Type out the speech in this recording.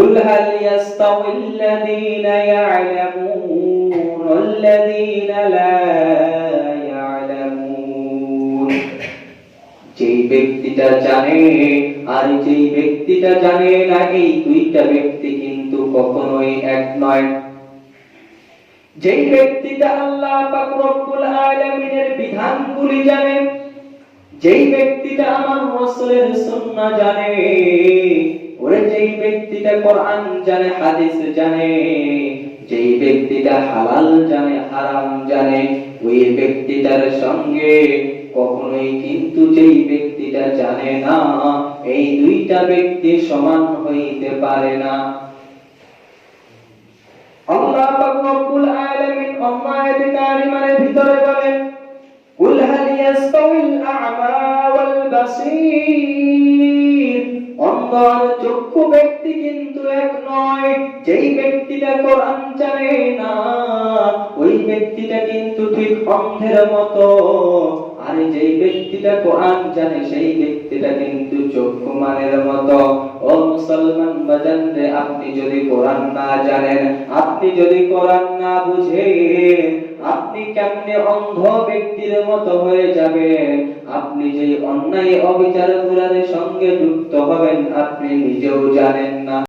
কুল হাল ইয়াস্তাউিল্লাযীনা ইয়া'লামুন ওয়াল্লাযীনা লা ইয়া'লামুন। যেই ব্যক্তিটা জানে আর যেই ব্যক্তিটা জানে না, এই দুইটা ব্যক্তি কিন্তু কখনোই এক নয়। যেই ব্যক্তিটা আল্লাহ পাক রব্বুল আলামিনের বিধানগুলি জানে, যেই ব্যক্তিটা আমার রাসূলের সুন্নাহ জানে, ওরে যেই ব্যক্তিটা কোরআন জানে, হাদিস জানে, যেই ব্যক্তিটা হালাল জানে, হারাম জানে, ওই ব্যক্তিটার সঙ্গে কখনোই কিন্তু যেই ব্যক্তিটা জানে না, এই দুইটা ব্যক্তি সমান হইতে পারে না। আল্লাহ পাক রব্বুল আলামিন আয়াতে কারিমার ভিতরে বলেন, কুল হাল ইয়াস্তাউিল আ'মা ওয়াল বাসীর। অন্ধ আর চক্ষু ব্যক্তি কিন্তু এক নয়। যেই ব্যক্তিটা কোরআন জানে না, ওই ব্যক্তিটা কিন্তু ঠিক অন্ধের মতো। আর যেই ব্যক্তিটা কোরআন জানে, সেই ব্যক্তিটা কিন্তু চক্ষুমানের মতো। ও মুসলমান বাজানরে, আপনি যদি কোরআন না জানেন, আপনি যদি কোরআন না বুঝেন, আপনি কেমনে অন্ধ ব্যক্তির মতো হয়ে যাবেন? আপনি যে অন্যায় অবিচারগুলোর সঙ্গে যুক্ত হবেন, আপনি নিজেও জানেন না।